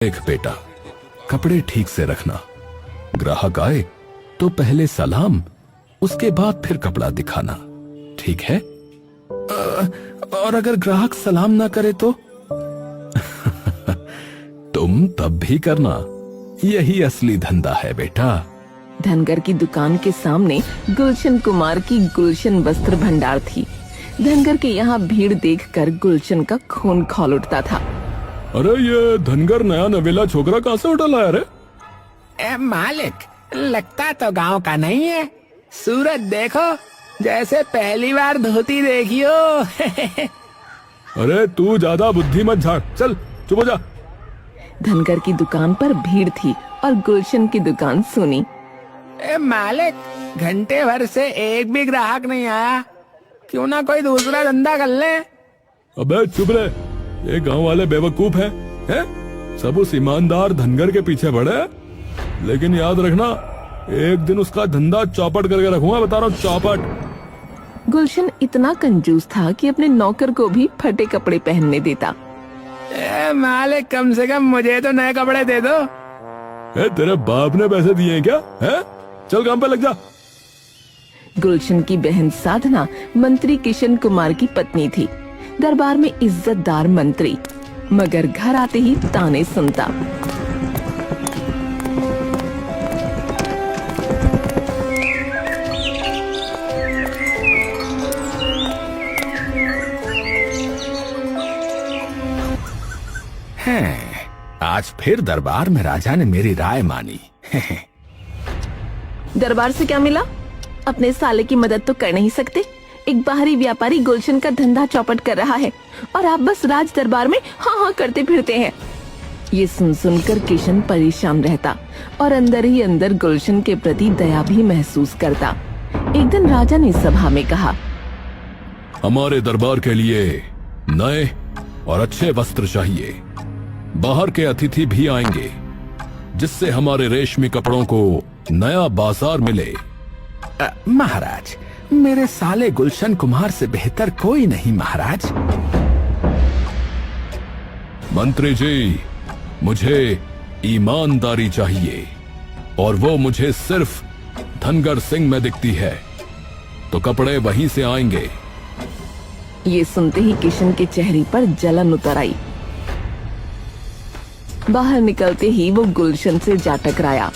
देख बेटा, कपड़े ठीक से रखना। ग्राहक आए तो पहले सलाम, उसके बाद फिर कपड़ा दिखाना, ठीक है? और अगर ग्राहक सलाम ना करे तो तुम तब भी करना, यही असली धंधा है बेटा। धनगर की दुकान के सामने गुलशन कुमार की गुलशन वस्त्र भंडार थी। धनगर के यहाँ भीड़ देखकर गुलशन का खून खौल उठता था। अरे ये धनगर नया नवेला छोकरा कहाँ से उठा लाया रे? मालिक, लगता तो गांव का नहीं है। सूरत देखो, जैसे पहली बार धोती देखी हो। अरे तू ज्यादा बुद्धि मत झाड़, चल चुप हो जा। धनगर की दुकान पर भीड़ थी और गुलशन की दुकान सुनी। मालिक, घंटे भर से एक भी ग्राहक नहीं आया, क्यों ना कोई दूसरा धंधा कर ले। अबे चुप रहे, ये गांव वाले बेवकूफ हैं? सब उस ईमानदार धनगर के पीछे पड़े। लेकिन याद रखना, एक दिन उसका धंधा चौपट करके रखूंगा, बता रहा हूँ, चौपट। गुलशन इतना कंजूस था कि अपने नौकर को भी फटे कपड़े पहनने देता। मालिक, कम से कम मुझे तो नए कपड़े दे दो। तेरे बाप ने पैसे दिए हैं क्या? है? चल काम पे लग जा। गुलशन की बहन साधना मंत्री किशन कुमार की पत्नी थी। दरबार में इज्जतदार मंत्री, मगर घर आते ही ताने सुनता। आज फिर दरबार में राजा ने मेरी राय मानी। दरबार से क्या मिला? अपने साले की मदद तो कर नहीं सकते। एक बाहरी व्यापारी गुलशन का धंधा चौपट कर रहा है और आप बस राज दरबार में हाँ हाँ करते फिरते हैं। ये सुनकर किशन परेशान रहता और अंदर ही अंदर गुलशन के प्रति दया भी महसूस करता। एक दिन राजा ने सभा में कहा, हमारे दरबार के लिए नए और अच्छे वस्त्र चाहिए। बाहर के अतिथि भी आएंगे, जिससे हमारे रेशमी कपड़ों को नया बाजार मिले। महाराज, मेरे साले गुलशन कुमार से बेहतर कोई नहीं महाराज। मंत्री जी, मुझे ईमानदारी चाहिए और वो मुझे सिर्फ धनगर सिंह में दिखती है, तो कपड़े वहीं से आएंगे। ये सुनते ही किशन के चेहरे पर जलन उतर आई। बाहर निकलते ही वो गुलशन से जा टकराया।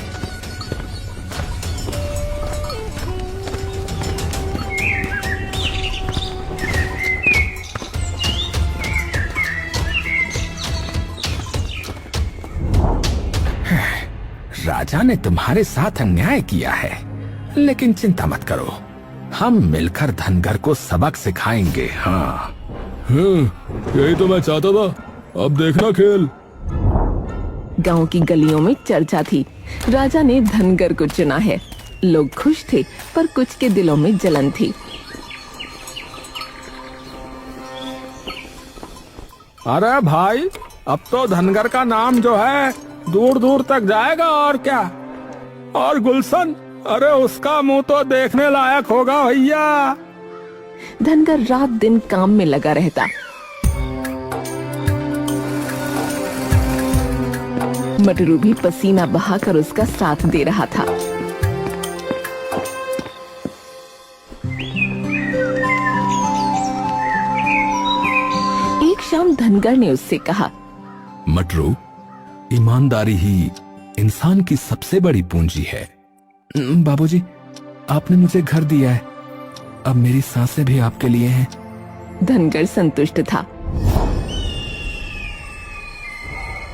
राजा ने तुम्हारे साथ अन्याय किया है, लेकिन चिंता मत करो, हम मिलकर धनगर को सबक सिखाएंगे। हाँ, यही तो मैं चाहता था। अब देखना खेल। गांव की गलियों में चर्चा थी, राजा ने धनगर को चुना है। लोग खुश थे, पर कुछ के दिलों में जलन थी। अरे भाई, अब तो धनगर का नाम जो है दूर दूर तक जाएगा और क्या। और गुलशन, अरे उसका मुंह तो देखने लायक होगा भैया। धनगर रात दिन काम में लगा रहता। मटरू भी पसीना बहाकर उसका साथ दे रहा था। एक शाम धनगर ने उससे कहा, मटरू, ईमानदारी ही इंसान की सबसे बड़ी पूंजी है। बाबूजी, आपने मुझे घर दिया है, अब मेरी सांसें भी आपके लिए हैं। धनगर संतुष्ट था।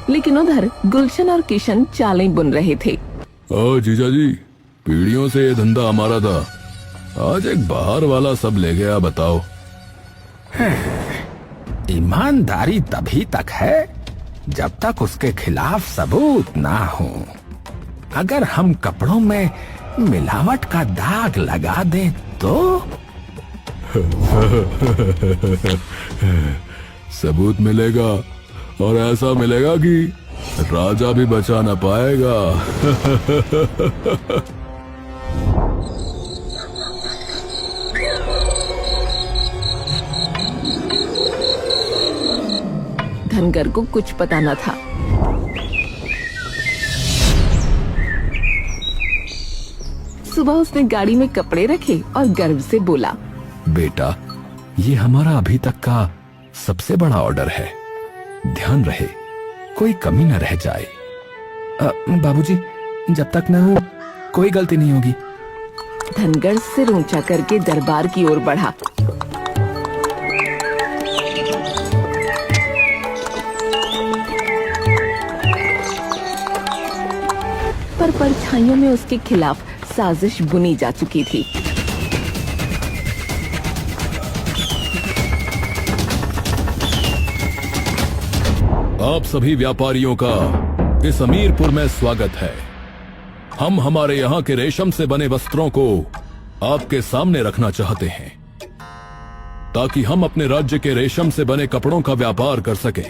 लेकिन उधर गुलशन और किशन चालें बुन रहे थे। जीजा जी, पीढ़ियों से ये धंधा हमारा था, आज एक बाहर वाला सब ले गया, बताओ। ईमानदारी तभी तक है जब तक उसके खिलाफ सबूत ना हो। अगर हम कपड़ों में मिलावट का दाग लगा दें तो सबूत मिलेगा और ऐसा मिलेगा कि राजा भी बचा ना पाएगा। धनगर को कुछ पता न था। सुबह उसने गाड़ी में कपड़े रखे और गर्व से बोला, बेटा, ये हमारा अभी तक का सबसे बड़ा ऑर्डर है। ध्यान रहे कोई कमी न रह जाए। बाबूजी, जब तक न कोई गलती नहीं होगी। धनगर सिर ऊंचा करके दरबार की ओर बढ़ा। पर परछाइयों में उसके खिलाफ साजिश बुनी जा चुकी थी। आप सभी व्यापारियों का इस अमीरपुर में स्वागत है। हम हमारे यहाँ के रेशम से बने वस्त्रों को आपके सामने रखना चाहते हैं ताकि हम अपने राज्य के रेशम से बने कपड़ों का व्यापार कर सकें।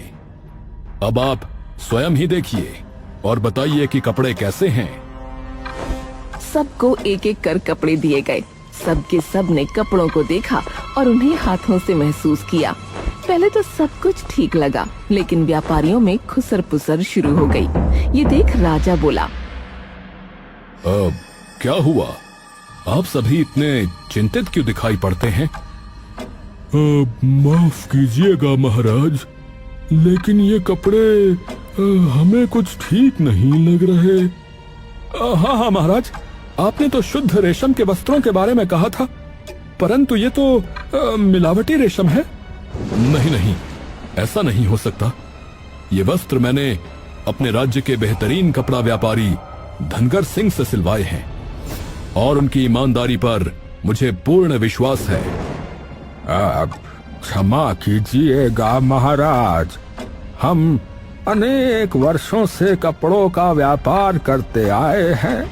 अब आप स्वयं ही देखिए और बताइए कि कपड़े कैसे हैं। सबको एक एक कर कपड़े दिए गए। सबके सब ने कपड़ों को देखा और उन्हें हाथों से महसूस किया। पहले तो सब कुछ ठीक लगा, लेकिन व्यापारियों में खुसर पुसर शुरू हो गई। ये देख राजा बोला, क्या हुआ? आप सभी इतने चिंतित क्यों दिखाई पड़ते हैं? माफ कीजिएगा महाराज, लेकिन ये कपड़े हमें कुछ ठीक नहीं लग रहे। हाँ महाराज, आपने तो शुद्ध रेशम के वस्त्रों के बारे में कहा था, परंतु ये तो मिलावटी रेशम है। नहीं, ऐसा नहीं हो सकता। ये वस्त्र मैंने अपने राज्य के बेहतरीन कपड़ा व्यापारी धनगर सिंह से सिलवाए हैं और उनकी ईमानदारी पर मुझे पूर्ण विश्वास है। क्षमा कीजिएगा महाराज, हम अनेक वर्षों से कपड़ों का व्यापार करते आए हैं,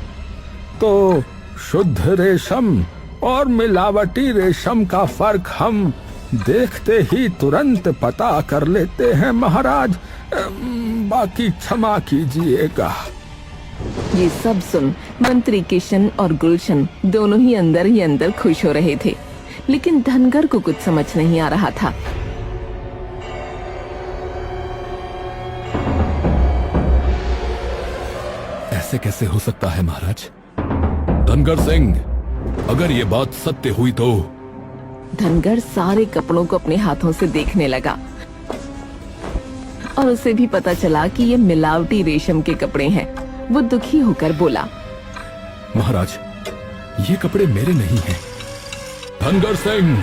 तो शुद्ध रेशम और मिलावटी रेशम का फर्क हम देखते ही तुरंत पता कर लेते हैं महाराज। बाकी क्षमा कीजिएगा। ये सब सुन मंत्री किशन और गुलशन दोनों ही अंदर खुश हो रहे थे, लेकिन धनगर को कुछ समझ नहीं आ रहा था। ऐसे कैसे हो सकता है महाराज? धनगर सिंह, अगर ये बात सत्य हुई तो? धनगर सारे कपड़ों को अपने हाथों से देखने लगा और उसे भी पता चला कि ये मिलावटी रेशम के कपड़े हैं। वो दुखी होकर बोला, महाराज, ये कपड़े मेरे नहीं हैं। धनगर सिंह,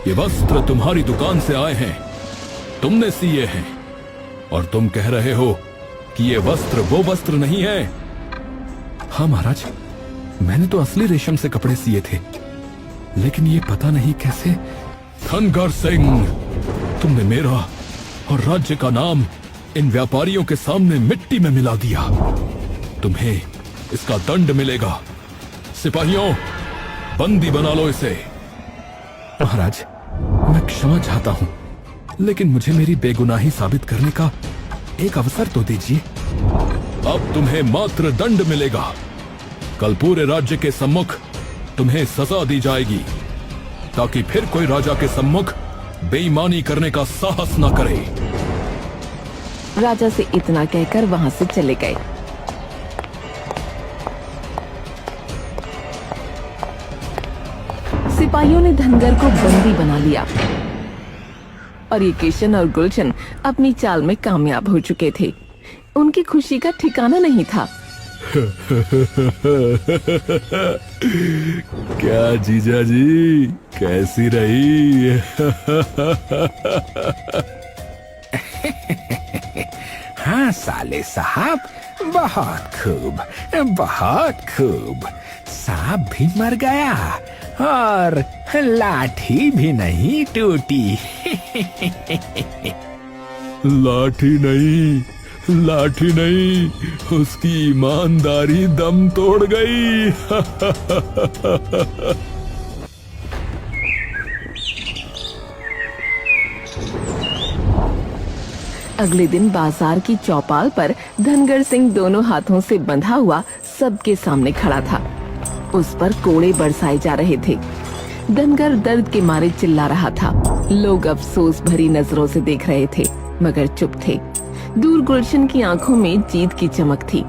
ये वस्त्र तुम्हारी दुकान से आए हैं, तुमने सिए हैं और तुम कह रहे हो कि ये वस्त्र वो वस्त्र नहीं है। हाँ महाराज, मैंने तो असली रेशम से कपड़े सिए थे, लेकिन ये पता नहीं कैसे। धनगर सिंह, तुमने मेरा और राज्य का नाम इन व्यापारियों के सामने मिट्टी में मिला दिया। तुम्हें इसका दंड मिलेगा। सिपाहियों, बंदी बना लो इसे। महाराज, मैं क्षमा चाहता हूं, लेकिन मुझे मेरी बेगुनाही साबित करने का एक अवसर तो दीजिए। अब तुम्हें मात्र दंड मिलेगा। कल पूरे राज्य के सम्मुख तुम्हें सजा दी जाएगी, ताकि फिर कोई राजा के सम्मुख बेईमानी करने का साहस न करे। राजा से इतना कहकर वहां से चले गए। सिपाहियों ने धनगर को बंदी बना लिया और ये किशन और गुलशन अपनी चाल में कामयाब हो चुके थे। उनकी खुशी का ठिकाना नहीं था। क्या जीजा जी, कैसी रही? हाँ साले साहब, बहुत खूब, बहुत खूब। सांप भी मर गया और लाठी भी नहीं टूटी। लाठी नहीं, उसकी ईमानदारी दम तोड़ गई। अगले दिन बाजार की चौपाल पर धनगर सिंह दोनों हाथों से बंधा हुआ सबके सामने खड़ा था। उस पर कोड़े बरसाए जा रहे थे। धनगर दर्द के मारे चिल्ला रहा था। लोग अफसोस भरी नजरों से देख रहे थे, मगर चुप थे। दूर गुलशन की आंखों में जीत की चमक थी।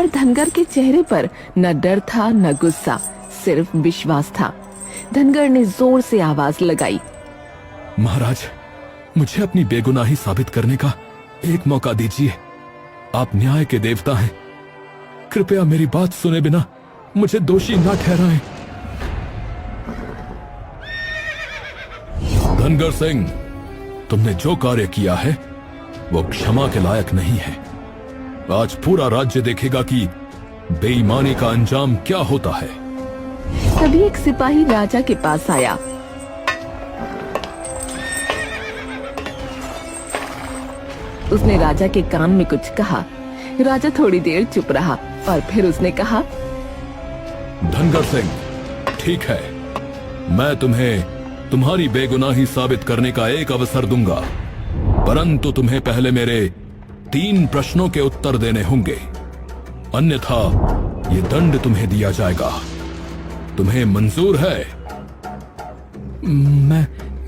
पर धनगर के चेहरे पर न डर था न गुस्सा, सिर्फ विश्वास था। धनगर ने जोर से आवाज लगाई, महाराज, मुझे अपनी बेगुनाही साबित करने का एक मौका दीजिए। आप न्याय के देवता हैं, कृपया मेरी बात सुने बिना मुझे दोषी ना ठहराएं। धनगर सिंह, तुमने जो कार्य किया है वो क्षमा के लायक नहीं है। आज पूरा राज्य देखेगा कि बेईमानी का अंजाम क्या होता है। तभी एक सिपाही राजा के पास आया। उसने राजा के कान में कुछ कहा। राजा थोड़ी देर चुप रहा और फिर उसने कहा, धनगर सिंह, ठीक है, मैं तुम्हें तुम्हारी बेगुनाही साबित करने का एक अवसर दूंगा, परंतु तुम्हें पहले मेरे 3 प्रश्नों के उत्तर देने होंगे, अन्यथा ये दंड तुम्हें दिया जाएगा। तुम्हें मंजूर है?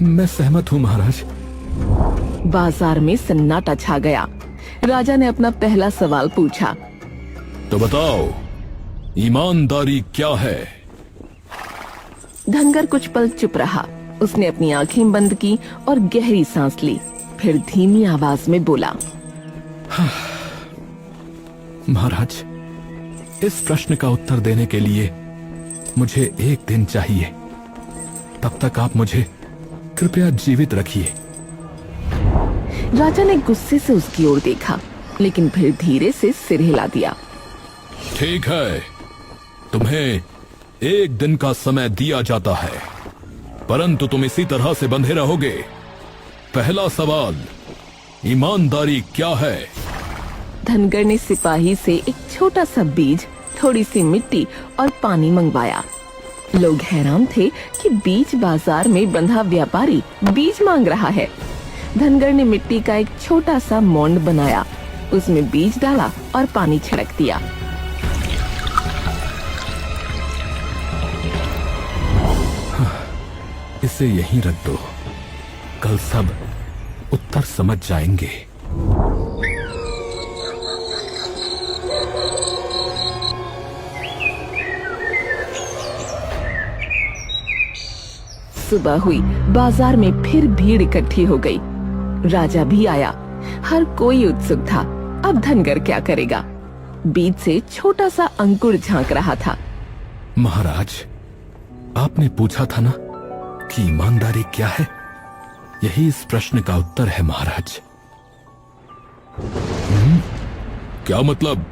मैं सहमत हूं महाराज। बाजार में सन्नाटा छा गया। राजा ने अपना पहला सवाल पूछा, तो बताओ, ईमानदारी क्या है? धनगर कुछ पल चुप रहा। उसने अपनी आंखें बंद की और गहरी सांस ली, फिर धीमी आवाज में बोला, महाराज, इस प्रश्न का उत्तर देने के लिए मुझे 1 दिन चाहिए। तब तक आप मुझे कृपया जीवित रखिए। राजा ने गुस्से से उसकी ओर देखा, लेकिन फिर धीरे से सिर हिला दिया। ठीक है, तुम्हें 1 दिन का समय दिया जाता है, परंतु तुम इसी तरह से बंधे रहोगे। पहला सवाल, ईमानदारी क्या है? धनगर ने सिपाही से एक छोटा सा बीज, थोड़ी सी मिट्टी और पानी मंगवाया। लोग हैरान थे कि बीच बाजार में बंधा व्यापारी बीज मांग रहा है। धनगर ने मिट्टी का एक छोटा सा मोंड बनाया, उसमें बीज डाला और पानी छिड़क दिया। इसे यहीं रख दो, कल सब उत्तर समझ जाएंगे। सुबह हुई, बाजार में फिर भीड़ इकट्ठी हो गई। राजा भी आया। हर कोई उत्सुक था, अब धनगर क्या करेगा? बीज से छोटा सा अंकुर झांक रहा था। महाराज, आपने पूछा था ना कि ईमानदारी क्या है? यही इस प्रश्न का उत्तर है महाराज। क्या मतलब?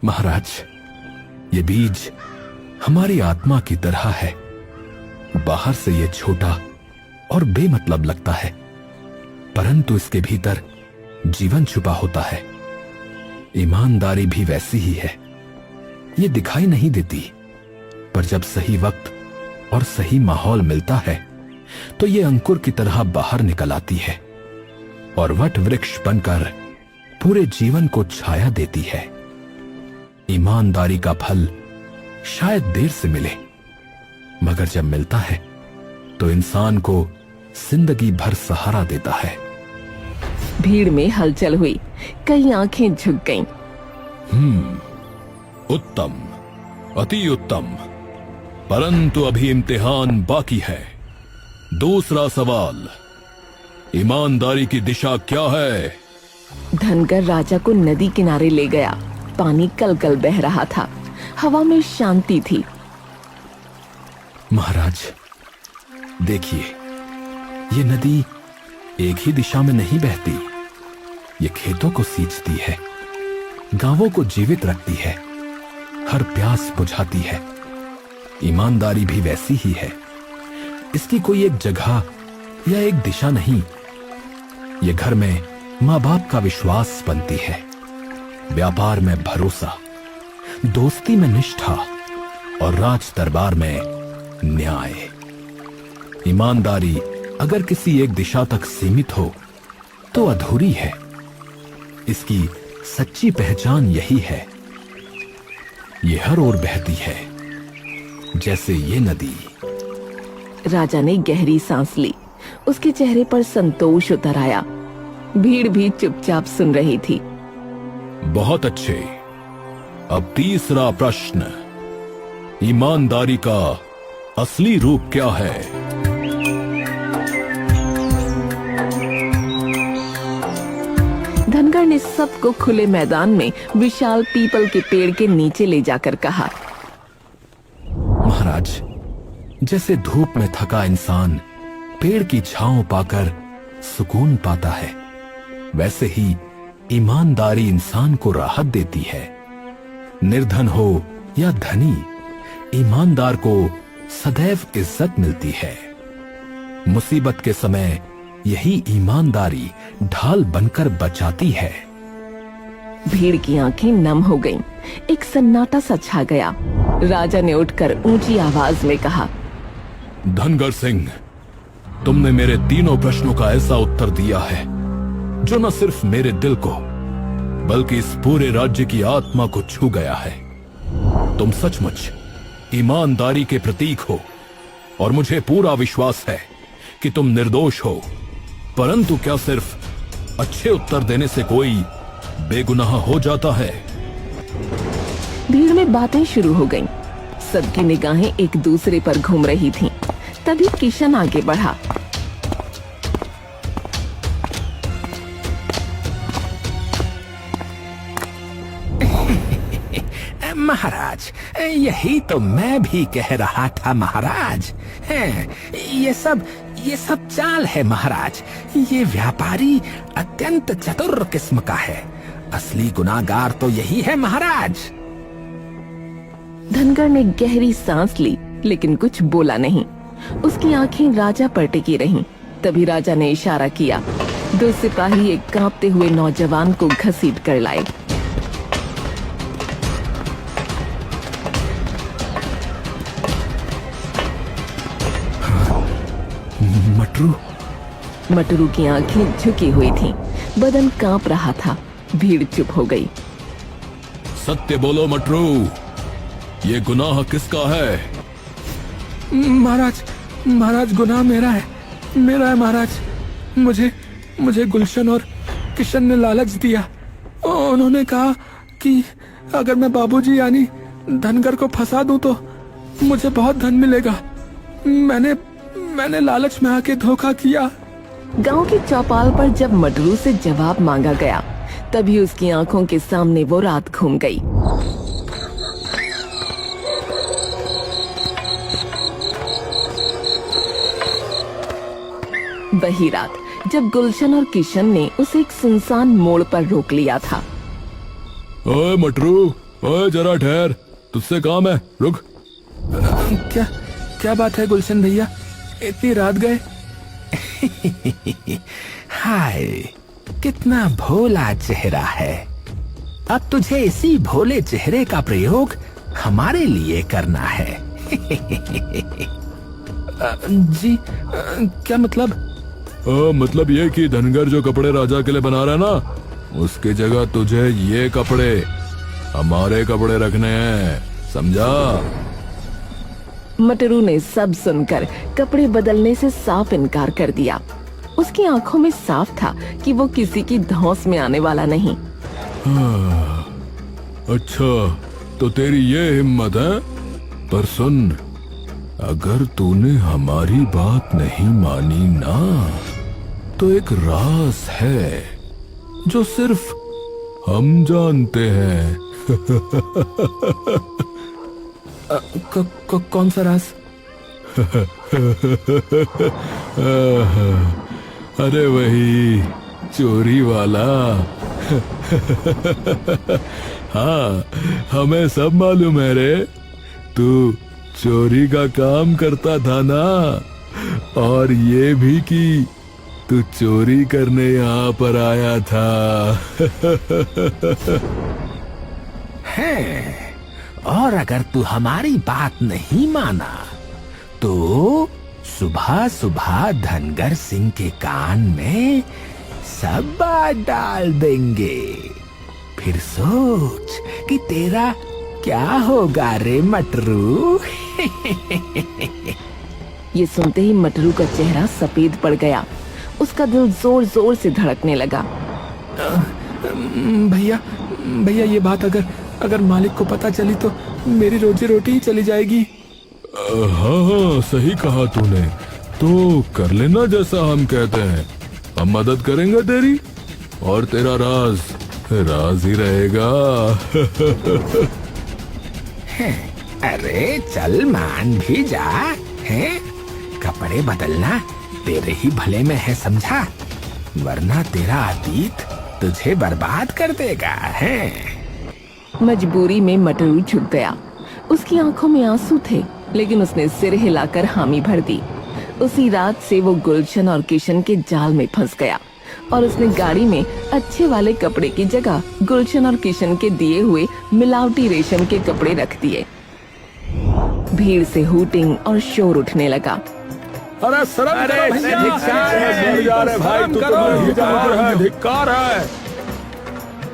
महाराज, ये बीज हमारी आत्मा की तरह है। बाहर से ये छोटा और बेमतलब लगता है, परंतु इसके भीतर जीवन छुपा होता है। ईमानदारी भी वैसी ही है। ये दिखाई नहीं देती, पर जब सही वक्त और सही माहौल मिलता है तो ये अंकुर की तरह बाहर निकल आती है और वट वृक्ष बनकर पूरे जीवन को छाया देती है। ईमानदारी का फल शायद देर से मिले, मगर जब मिलता है तो इंसान को जिंदगी भर सहारा देता है। भीड़ में हलचल हुई, कई आंखें झुक गईं। उत्तम, अति उत्तम, परंतु अभी इम्तिहान बाकी है। दूसरा सवाल, ईमानदारी की दिशा क्या है? धनगर राजा को नदी किनारे ले गया। पानी कल-कल बह रहा था, हवा में शांति थी। महाराज, देखिए, ये नदी एक ही दिशा में नहीं बहती। ये खेतों को सींचती है, गांवों को जीवित रखती है, हर प्यास बुझाती है। ईमानदारी भी वैसी ही है। इसकी कोई एक जगह या एक दिशा नहीं। ये घर में माँ बाप का विश्वास बनती है, व्यापार में भरोसा, दोस्ती में निष्ठा और राज दरबार में न्याय। ईमानदारी अगर किसी एक दिशा तक सीमित हो तो अधूरी है। इसकी सच्ची पहचान यही है। ये हर ओर बहती है, जैसे ये नदी। राजा ने गहरी सांस ली। उसके चेहरे पर संतोष उतर आया। भीड़ भी चुपचाप सुन रही थी। बहुत अच्छे। अब तीसरा प्रश्न, ईमानदारी का असली रूप क्या है? धनगर ने सबको खुले मैदान में विशाल पीपल के पेड़ के नीचे ले जाकर कहा, महाराज, जैसे धूप में थका इंसान पेड़ की छांव पाकर सुकून पाता है, वैसे ही ईमानदारी इंसान को राहत देती है। निर्धन हो या धनी, ईमानदार को सदैव इज्जत मिलती है। मुसीबत के समय यही ईमानदारी ढाल बनकर बचाती है। भीड़ की आंखें नम हो गईं। एक सन्नाटा सा छा गया। राजा ने उठकर ऊंची आवाज में कहा, धनगर सिंह, तुमने मेरे तीनों प्रश्नों का ऐसा उत्तर दिया है जो न सिर्फ मेरे दिल को बल्कि इस पूरे राज्य की आत्मा को छू गया है। तुम सचमुच ईमानदारी के प्रतीक हो और मुझे पूरा विश्वास है कि तुम निर्दोष हो। परंतु क्या सिर्फ अच्छे उत्तर देने से कोई बेगुनाह हो जाता है? भीड़ में बातें शुरू हो गईं। सबकी निगाहें एक दूसरे पर घूम रही थीं। तभी किशन आगे बढ़ा। महाराज, यही तो मैं भी कह रहा था महाराज। ये सब चाल है महाराज। ये व्यापारी अत्यंत चतुर किस्म का है। असली गुनाहगार तो यही है महाराज। धनगर ने गहरी सांस ली लेकिन कुछ बोला नहीं। उसकी आंखें राजा पर टिकी रहीं। तभी राजा ने इशारा किया। 2 सिपाही एक कांपते हुए नौजवान को घसीट कर लाए। मटरू की आंखें झुकी हुई थीं, बदन कांप रहा था। भीड़ चुप हो गई। सत्य बोलो मटरू, ये गुनाह किसका है? महाराज गुनाह मेरा है महाराज। मुझे गुलशन और किशन ने लालच दिया। उन्होंने कहा कि अगर मैं बाबूजी यानी धनगर को फंसा दूं तो मुझे बहुत धन मिलेगा। मैंने लालच में आके धोखा किया। गांव की चौपाल पर जब मटरू से जवाब मांगा गया, तभी उसकी आंखों के सामने वो रात घूम गई। वही रात जब गुलशन और किशन ने उसे एक सुनसान मोड़ पर रोक लिया था। ओए मटरू, ओए जरा ठहर, तुझसे काम है, रुक। क्या बात है गुलशन भैया, इतनी रात गए? हाय, कितना भोला चेहरा है। अब तुझे इसी भोले चेहरे का प्रयोग हमारे लिए करना है। जी, क्या मतलब? मतलब ये कि धनगर जो कपड़े राजा के लिए बना रहा है ना, उसकी जगह तुझे ये कपड़े हमारे कपड़े रखने हैं, समझा? मटरू ने सब सुनकर कपड़े बदलने से साफ इनकार कर दिया। उसकी आंखों में साफ था कि वो किसी की धौंस में आने वाला नहीं। अच्छा, तो तेरी ये हिम्मत है? पर सुन, अगर तूने हमारी बात नहीं मानी ना, तो एक राज है जो सिर्फ हम जानते हैं। कौन सा राज? अरे वही चोरी वाला। हाँ, हमें सब मालूम है रे। तू चोरी का काम करता था ना, और ये भी कि तू चोरी करने यहाँ पर आया था। है, और अगर तू हमारी बात नहीं माना तो सुबह सुबह धनगर सिंह के कान में सब बात डाल देंगे। फिर सोच कि तेरा क्या होगा रे मटरू। ये सुनते ही मटरू का चेहरा सफेद पड़ गया। उसका दिल जोर जोर से धड़कने लगा। भैया, भैया ये बात अगर अगर मालिक को पता चली तो मेरी रोजी रोटी ही चली जाएगी। हाँ हाँ सही कहा तूने। तो कर लेना जैसा हम कहते हैं, हम मदद करेंगे तेरी, और तेरा राज राज ही रहेगा। अरे चल मान भी जा, हैं? कपड़े बदलना तेरे ही भले में है समझा, वरना तेरा अतीत तुझे बर्बाद कर देगा है। मजबूरी में मटरू झुक गया। उसकी आंखों में आंसू थे, लेकिन उसने सिर हिलाकर हामी भर दी। उसी रात से वो गुलशन और किशन के जाल में फंस गया और उसने गाड़ी में अच्छे वाले कपड़े की जगह गुलशन और किशन के दिए हुए मिलावटी रेशम के कपड़े रख दिए। भीड़ से हूटिंग और शोर उठने लगा। अरे शर्म करो भैया, धिक्कार है।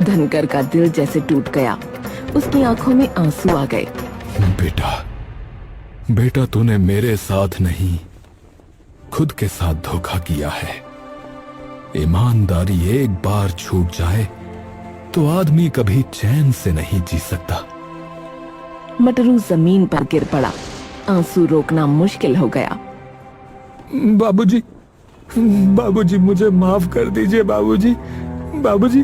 धनकर का दिल जैसे टूट गया, उसकी आंखों में आंसू आ गए। बेटा बेटा तूने मेरे साथ नहीं खुद के साथ धोखा किया है। ईमानदारी एक बार छूट जाए तो आदमी कभी चैन से नहीं जी सकता। मटरू जमीन पर गिर पड़ा, आंसू रोकना मुश्किल हो गया। बाबूजी, बाबूजी मुझे माफ कर दीजिए बाबूजी, बाबूजी,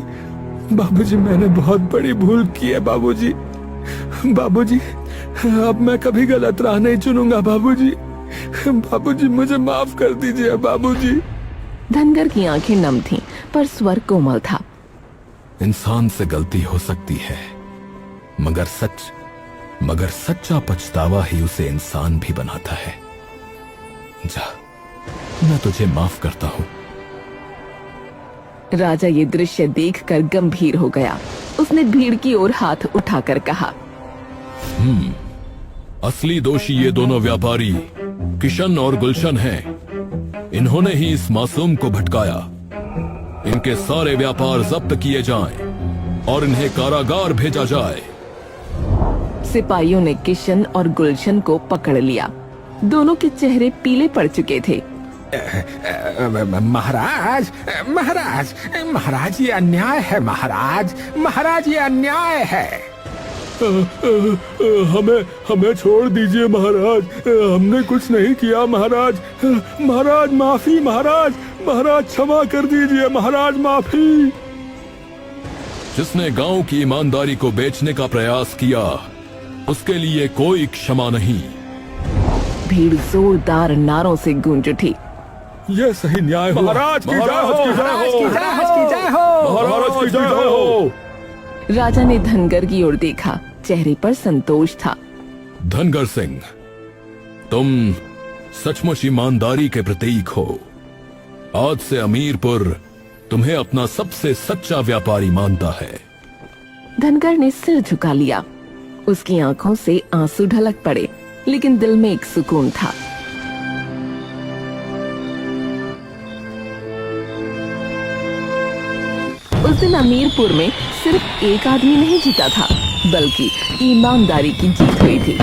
बाबूजी मैंने बहुत बड़ी भूल की है बाबूजी, बाबूजी अब मैं कभी गलत राह नहीं चुनूंगा बाबूजी, बाबूजी मुझे माफ कर दीजिए बाबूजी। धनगर की आंखें नम थीं, पर स्वर कोमल था। इंसान से गलती हो सकती है, मगर सच्चा पछतावा ही उसे इंसान भी बनाता है। जा, मैं तुझे माफ करता हूँ। राजा ये दृश्य देखकर गंभीर हो गया। उसने भीड़ की ओर हाथ उठाकर कहा, असली दोषी ये दोनों व्यापारी किशन और गुलशन हैं। इन्होंने ही इस मासूम को भटकाया। इनके सारे व्यापार जब्त किए जाएं और इन्हें कारागार भेजा जाए। सिपाहियों ने किशन और गुलशन को पकड़ लिया। दोनों के चेहरे पीले पड़ चुके थे। महाराज, महाराज, महाराज ये अन्याय है, महाराज, महाराज ये अन्याय है। हमें छोड़ दीजिए महाराज, हमने कुछ नहीं किया महाराज। महाराज माफी, महाराज, महाराज क्षमा कर दीजिए महाराज, माफी। जिसने गांव की ईमानदारी को बेचने का प्रयास किया उसके लिए कोई क्षमा नहीं। भीड़ जोरदार नारों से गूंज उठी। यह सही न्याय हुआ। महाराज की जय हो, महाराज की जय हो, महाराज की जय हो। राजा ने धनगर की ओर देखा, चेहरे पर संतोष था। धनगर सिंह, तुम सचमुच ईमानदारी के प्रतीक हो। आज से अमीरपुर तुम्हें अपना सबसे सच्चा व्यापारी मानता है। धनगर ने सिर झुका लिया। उसकी आंखों से आंसू ढलक पड़े, लेकिन दिल में एक सुकून था। उस दिन अमीरपुर में सिर्फ एक आदमी नहीं जीता था, बल्कि ईमानदारी की जीत हुई थी।